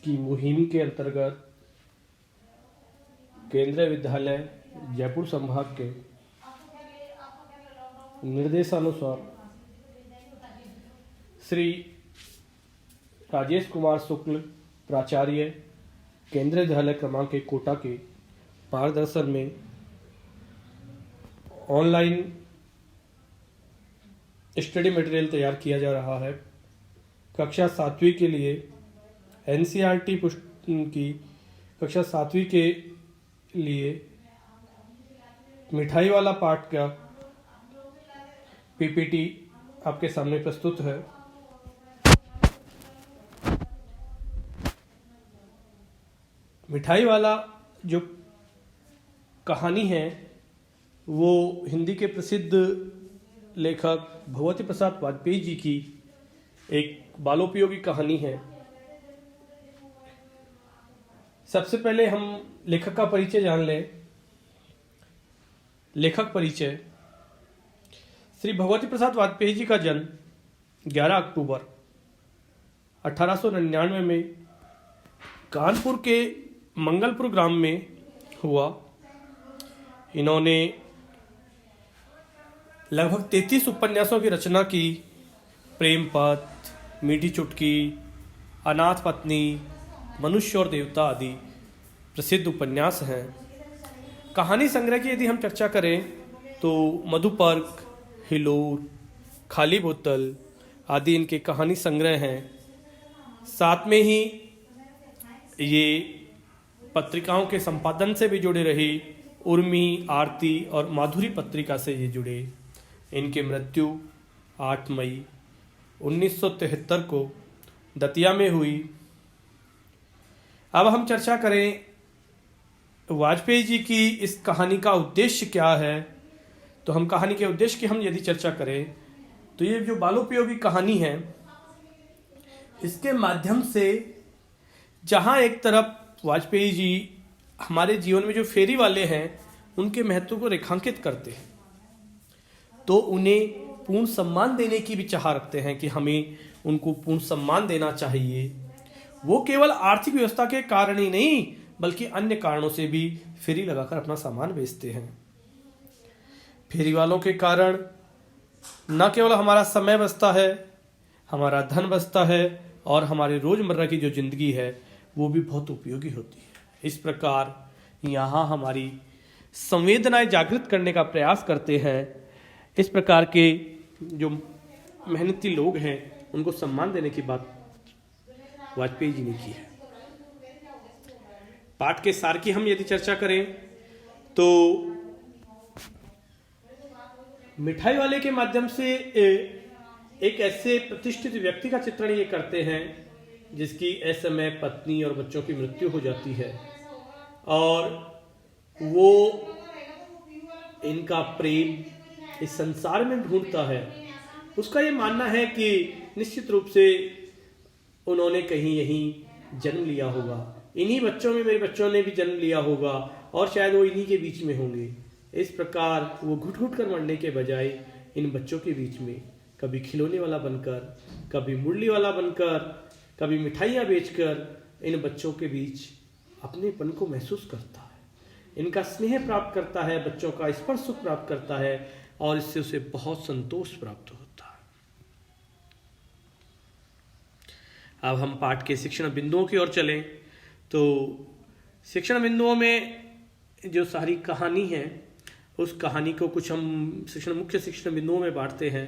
की मुहिम के अंतर्गत केंद्रीय विद्यालय जयपुर संभाग के निर्देशानुसार श्री राजेश कुमार शुक्ल प्राचार्य केंद्रीय विद्यालय क्रमांक 1 कोटा के मार्गदर्शन में ऑनलाइन स्टडी मटेरियल तैयार किया जा रहा है। कक्षा 7वीं के लिए एनसीईआरटी की कक्षा 7वीं के लिए मिठाई वाला पाठ का पीपीटी आपके सामने प्रस्तुत है। मिठाई वाला जो कहानी है वो हिंदी के प्रसिद्ध लेखक भगवती प्रसाद वाजपेयी जी की एक बालोपयोगी कहानी है। सबसे पहले हम लेखक का परिचय जान लें। लेखक परिचय। श्री भगवती प्रसाद वाजपेयी जी का जन्म 11 अक्टूबर 1899 में कानपुर के मंगलपुर ग्राम में हुआ। इन्होंने लगभग 33 उपन्यासों की रचना की। प्रेम पथ, मीठी चुटकी, अनाथ पत्नी, मनुष्य और देवता आदि प्रसिद्ध उपन्यास हैं। कहानी संग्रह की यदि हम चर्चा करें तो मधुपर्क, हिलोर, खाली बोतल आदि इनके कहानी संग्रह हैं। साथ में ही ये पत्रिकाओं के संपादन से भी जुड़े रही। उर्मी, आरती और माधुरी पत्रिका से ये जुड़े। इनकी मृत्यु 8 मई 1973 को दतिया में हुई। अब हम चर्चा करें वाजपेयी जी की इस कहानी का उद्देश्य क्या है। तो हम कहानी के उद्देश्य की हम यदि चर्चा करें तो ये जो बालोपयोगी कहानी है इसके माध्यम से जहां एक तरफ वाजपेयी जी हमारे जीवन में जो फेरी वाले हैं उनके महत्व को रेखांकित करते हैं तो उन्हें पूर्ण सम्मान देने की भी चाह रखते हैं कि हमें उनको पूर्ण सम्मान देना चाहिए। वो केवल आर्थिक व्यवस्था के कारण ही नहीं बल्कि अन्य कारणों से भी फेरी लगाकर अपना सामान बेचते हैं। फेरी वालों के कारण न केवल हमारा समय बचता है, हमारा धन बचता है और हमारे रोजमर्रा की जो जिंदगी है वो भी बहुत उपयोगी होती है। इस प्रकार यहाँ हमारी संवेदनाएं जागृत करने का प्रयास करते हैं। इस प्रकार के जो मेहनती लोग हैं उनको सम्मान देने की बात वाजपेयी जी ने की है। पाठ के सार की हम यदि चर्चा करें तो मिठाई वाले के माध्यम से एक ऐसे प्रतिष्ठित व्यक्ति का चित्रण ये करते हैं जिसकी असमय पत्नी और बच्चों की मृत्यु हो जाती है और वो इनका प्रेम इस संसार में ढूंढता है। उसका ये मानना है कि निश्चित रूप से उन्होंने कहीं यहीं जन्म लिया होगा, इन्हीं बच्चों में मेरे बच्चों ने भी जन्म लिया होगा और शायद वो इन्हीं के बीच में होंगे। इस प्रकार वो घुट घुट कर मरने के बजाय इन बच्चों के बीच में कभी खिलौने वाला बनकर, कभी मुरली वाला बनकर, कभी मिठाइयाँ बेचकर इन बच्चों के बीच अपनेपन को महसूस करता है, इनका स्नेह प्राप्त करता है, बच्चों का स्पर्श सुख प्राप्त करता है और इससे उसे बहुत संतोष प्राप्त होता है। अब हम पाठ के शिक्षण बिंदुओं की ओर चलें तो शिक्षण बिंदुओं में जो सारी कहानी है उस कहानी को कुछ हम मुख्य शिक्षण बिंदुओं में बांटते हैं।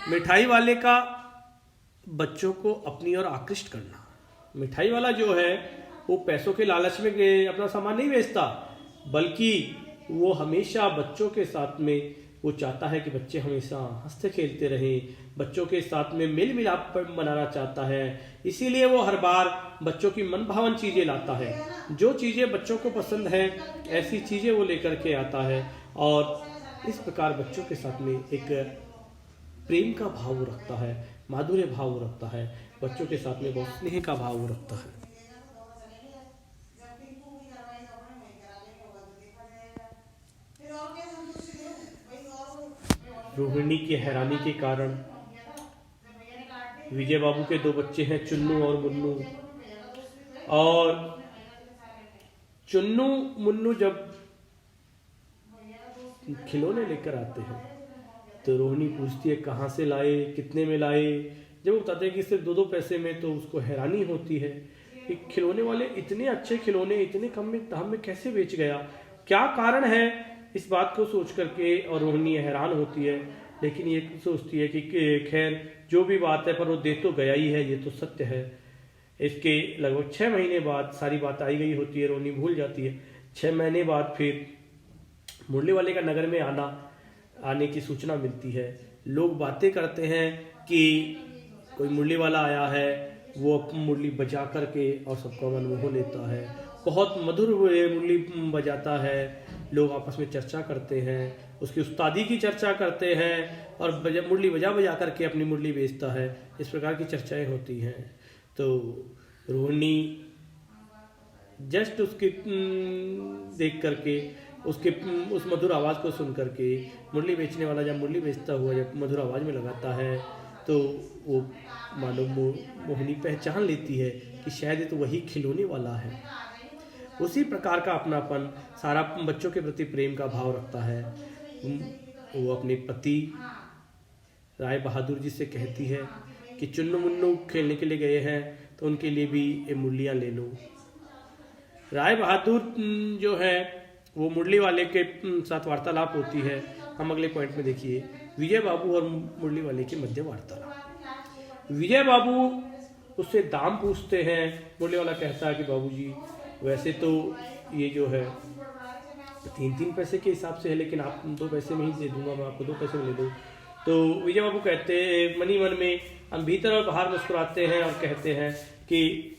मिठाई वाले का बच्चों को अपनी ओर आकृष्ट करना। मिठाई वाला जो है वो पैसों के लालच में अपना सामान नहीं बेचता बल्कि वो हमेशा बच्चों के साथ में वो चाहता है कि बच्चे हमेशा हंसते खेलते रहें, बच्चों के साथ में मेल मिलाप बनाना चाहता है। इसीलिए वो हर बार बच्चों की मनभावन चीज़ें लाता है। जो चीज़ें बच्चों को पसंद है ऐसी चीज़ें वो लेकर के आता है और इस प्रकार बच्चों के साथ में एक प्रेम का भाव रखता है, माधुर्य भाव रखता है, बच्चों के साथ में बहुत स्नेह का भाव रखता है। रोहिणी की हैरानी के कारण विजय बाबू के दो बच्चे हैं, चुन्नू और मुन्नू। और चुन्नू मुन्नू जब खिलौने लेकर आते हैं तो रोहिणी पूछती है कहाँ से लाए, कितने में लाए। जब वो बताते हैं कि सिर्फ 2-2 पैसे में, तो उसको हैरानी होती है कि खिलौने वाले इतने अच्छे खिलौने इतने कम में दाम में कैसे बेच गया, क्या कारण है। इस बात को सोच करके और रोहिणी हैरान होती है, लेकिन ये सोचती है कि खैर जो भी बात है, पर वो दे तो गया ही है, ये तो सत्य है। इसके लगभग 6 महीने बाद सारी बात आई गई होती है, रोहिणी भूल जाती है। 6 महीने बाद फिर मुरली वाले का नगर में आने की सूचना मिलती है। लोग बातें करते हैं कि कोई मुरली वाला आया है, वो मुरली बजा करके और सबका मन मोह लेता है, बहुत मधुर मुरली बजाता है। लोग आपस में चर्चा करते हैं, उसकी उस्तादी की चर्चा करते हैं, और मुरली बजा बजा करके अपनी मुरली बेचता है। इस प्रकार की चर्चाएं होती हैं। तो रोहिणी जस्ट उसकी देख करके, उसके उस मधुर आवाज़ को सुन करके, मुरली बेचने वाला जब मुरली बेचता हुआ जब मधुर आवाज़ में लगाता है, तो वो मालूम मोहिनी पहचान लेती है कि शायद ये तो वही खिलौने वाला है। उसी प्रकार का अपनापन, सारा बच्चों के प्रति प्रेम का भाव रखता है। वो अपने पति राय बहादुर जी से कहती है कि चुन्नू मुन्नू खेलने के लिए गए हैं, तो उनके लिए भी ये मुरलियाँ ले लो। राय बहादुर जो है वो मुरली वाले के साथ वार्तालाप होती है। हम अगले पॉइंट में देखिए, विजय बाबू और मुरली वाले के मध्य वार्तालाप। विजय बाबू उससे दाम पूछते हैं। मुरली वाला कहता है कि बाबूजी वैसे तो ये जो है 3-3 पैसे के हिसाब से है, लेकिन आप 2 पैसे में ही दे दूंगा, मैं आपको 2 पैसे में ले दूँ। तो विजय बाबू कहते हैं, मनी मन में हम भीतर और बाहर मुस्कुराते हैं और कहते हैं कि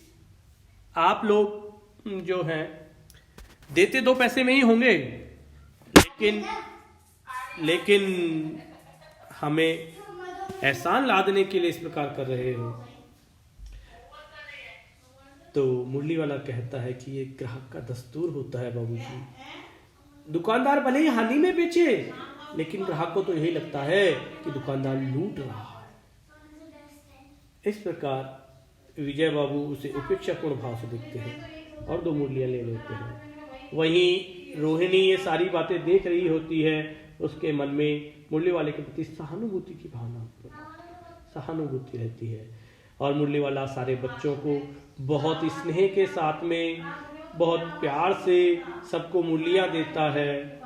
आप लोग जो हैं देते 2 पैसे में ही होंगे, लेकिन हमें एहसान लादने के लिए इस प्रकार कर रहे हो। तो मुरली वाला कहता है कि ये ग्राहक का दस्तूर होता है बाबूजी, दुकानदार भले ही हानि में बेचे, लेकिन ग्राहक को तो यही लगता है कि दुकानदार लूट रहा है। इस प्रकार विजय बाबू उसे उपेक्षापूर्ण भाव से देखते हैं और 2 मुरलियां ले लेते हैं। वहीं रोहिणी ये सारी बातें देख रही होती है, उसके मन में मुरली वाले के प्रति सहानुभूति की भावना, सहानुभूति रहती है। और मुरली वाला सारे बच्चों को बहुत स्नेह के साथ में, बहुत प्यार से सबको मुरलियाँ देता है।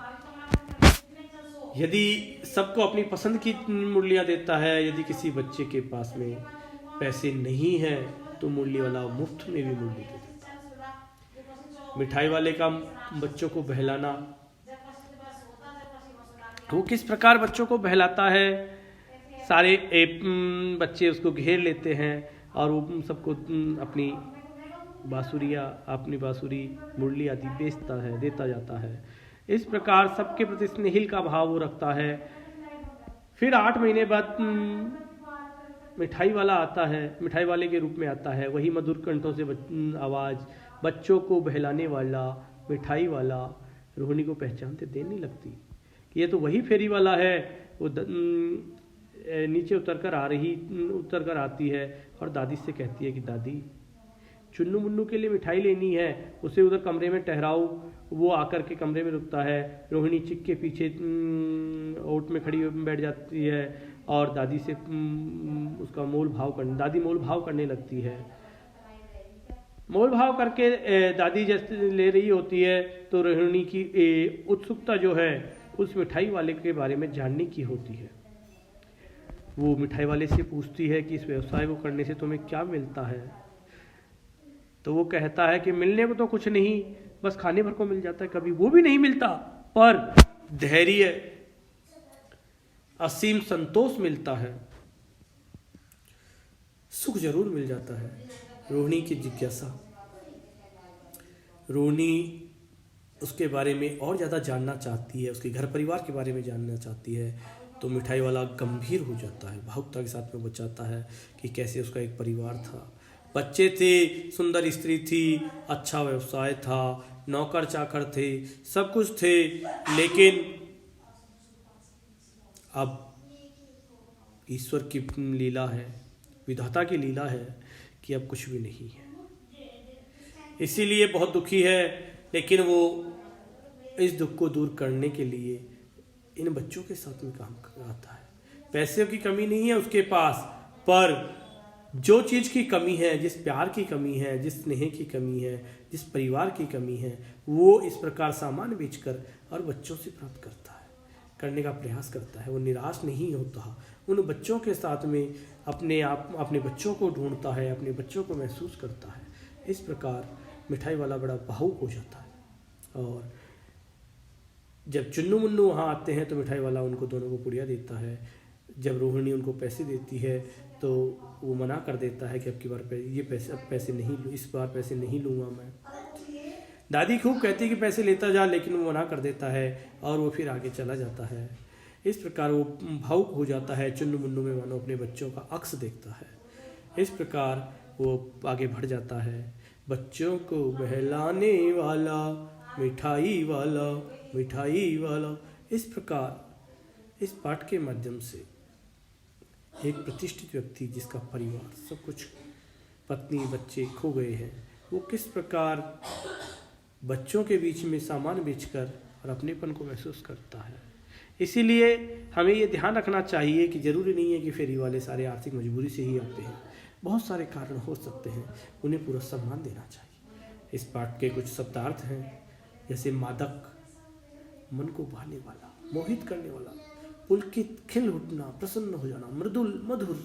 यदि सबको अपनी पसंद की मुरलियाँ देता है। यदि किसी बच्चे के पास में पैसे नहीं है तो मुरली वाला मुफ्त में भी मुरली दे देता है। मिठाई वाले का बच्चों को बहलाना, वो किस प्रकार बच्चों को बहलाता है। सारे बच्चे उसको घेर लेते हैं और वो सबको अपनी बांसुरी, मुरली आदि बेचता है, देता जाता है। इस प्रकार सबके प्रति स्नेहिल का भाव वो रखता है। फिर 8 महीने बाद मिठाई वाला आता है, मिठाई वाले के रूप में आता है। वही मधुर कंठों से आवाज़, बच्चों को बहलाने वाला मिठाई वाला। रोहिणी को पहचानते देर नहीं लगती कि ये तो वही फेरी वाला है। वो नीचे उतर कर आती है और दादी से कहती है कि दादी चुन्नू मुन्नू के लिए मिठाई लेनी है, उसे उधर कमरे में ठहराओ। वो आकर के कमरे में रुकता है। रोहिणी चिक के पीछे ओट में खड़ी बैठ जाती है और दादी से उसका दादी मोल भाव करने लगती है। मोल भाव करके दादी जैसे ले रही होती है तो रोहिणी की उत्सुकता जो है उस मिठाई वाले के बारे में जानने की होती है। वो मिठाई वाले से पूछती है कि इस व्यवसाय को करने से तुम्हें क्या मिलता है। तो वो कहता है कि मिलने को तो कुछ नहीं, बस खाने भर को मिल जाता है, कभी वो भी नहीं मिलता, पर धैर्य, असीम संतोष मिलता है, सुख जरूर मिल जाता है। रोहिणी की जिज्ञासा, रोहिणी उसके बारे में और ज़्यादा जानना चाहती है, उसके घर परिवार के बारे में जानना चाहती है। तो मिठाई वाला गंभीर हो जाता है, भावुकता के साथ में बताता है कि कैसे उसका एक परिवार था, बच्चे थे, सुंदर स्त्री थी, अच्छा व्यवसाय था, नौकर चाकर थे, सब कुछ थे, लेकिन अब ईश्वर की लीला है, विधाता की लीला है कि अब कुछ भी नहीं है, इसीलिए बहुत दुखी है। लेकिन वो इस दुख को दूर करने के लिए इन बच्चों के साथ में काम कराता है। पैसे की कमी नहीं है उसके पास, पर जो चीज़ की कमी है, जिस प्यार की कमी है, जिस स्नेह की कमी है, जिस परिवार की कमी है, वो इस प्रकार सामान बेचकर और बच्चों से प्राप्त करता है, करने का प्रयास करता है। वो निराश नहीं होता, उन बच्चों के साथ में अपने बच्चों को ढूंढता है, अपने बच्चों को महसूस करता है। इस प्रकार मिठाई वाला बड़ा भावुक हो जाता है। और जब चुन्नू मुन्नू वहाँ आते हैं तो मिठाई वाला उनको दोनों को पुड़िया देता है। जब रोहिणी उनको पैसे देती है तो वो मना कर देता है कि अब की बार ये पैसे नहीं लूँ, इस बार पैसे नहीं लूँगा मैं। दादी खूब कहती है कि पैसे लेता जा, लेकिन वो मना कर देता है और वो फिर आगे चला जाता है। इस प्रकार वो भावुक हो जाता है, चुन्नू मुन्नू में मानो अपने बच्चों का अक्स देखता है। इस प्रकार वो आगे बढ़ जाता है। बच्चों को बहलाने वाला मिठाई वाला, मिठाई वाला। इस प्रकार इस पाठ के माध्यम से एक प्रतिष्ठित व्यक्ति जिसका परिवार सब कुछ, पत्नी बच्चे खो गए हैं, वो किस प्रकार बच्चों के बीच में सामान बेचकर और अपनेपन को महसूस करता है। इसीलिए हमें ये ध्यान रखना चाहिए कि ज़रूरी नहीं है कि फेरी वाले सारे आर्थिक मजबूरी से ही आते हैं, बहुत सारे कारण हो सकते हैं, उन्हें पूरा सम्मान देना चाहिए। इस पाठ के कुछ शब्दार्थ हैं, जैसे मादक, मन को भाने वाला, मोहित करने वाला, पुलकित, खिल उठना, प्रसन्न हो जाना, मृदुल, मधुर,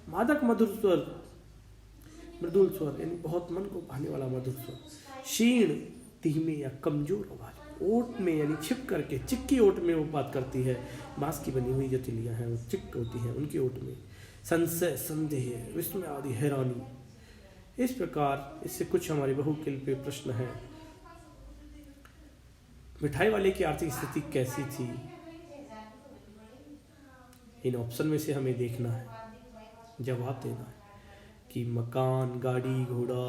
मादक मधुर स्वर, मृदुल स्वर यानी बहुत मन को भाने वाला मधुर स्वर, क्षीण, धीमे या कमजोर आवाज, ओट में यानी छिप करके, चिक्की ओट में वो बात करती है। बांस की बनी हुई जो तिलियां हैं वो चिक होती हैं उनकी ओट में। संशय, संदेह, विस्मय आदि, हैरानी। इस प्रकार इससे कुछ हमारे बहू के पे प्रश्न है। मिठाई वाले की आर्थिक स्थिति कैसी थी, इन ऑप्शन में से हमें देखना है, जवाब देना है कि मकान, गाड़ी, घोड़ा,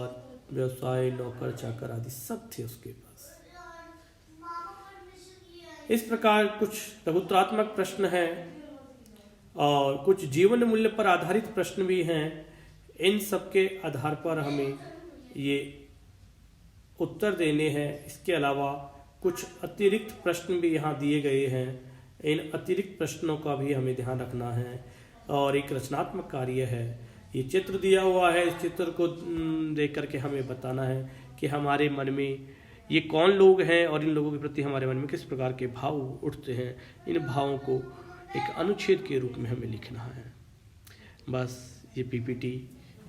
व्यवसाय, नौकर चाकर आदि सब थे उसके पास। इस प्रकार कुछ प्रभुत्वात्मक प्रश्न हैं और कुछ जीवन मूल्य पर आधारित प्रश्न भी हैं। इन सब के आधार पर हमें ये उत्तर देने हैं। इसके अलावा कुछ अतिरिक्त प्रश्न भी यहाँ दिए गए हैं, इन अतिरिक्त प्रश्नों का भी हमें ध्यान रखना है। और एक रचनात्मक कार्य है, ये चित्र दिया हुआ है, इस चित्र को देख करके हमें बताना है कि हमारे मन में ये कौन लोग हैं और इन लोगों के प्रति हमारे मन में किस प्रकार के भाव उठते हैं। इन भावों को एक अनुच्छेद के रूप में हमें लिखना है। बस ये पीपीटी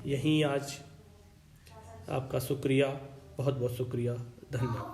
यहीं आज। आपका शुक्रिया, बहुत बहुत शुक्रिया, धन्यवाद।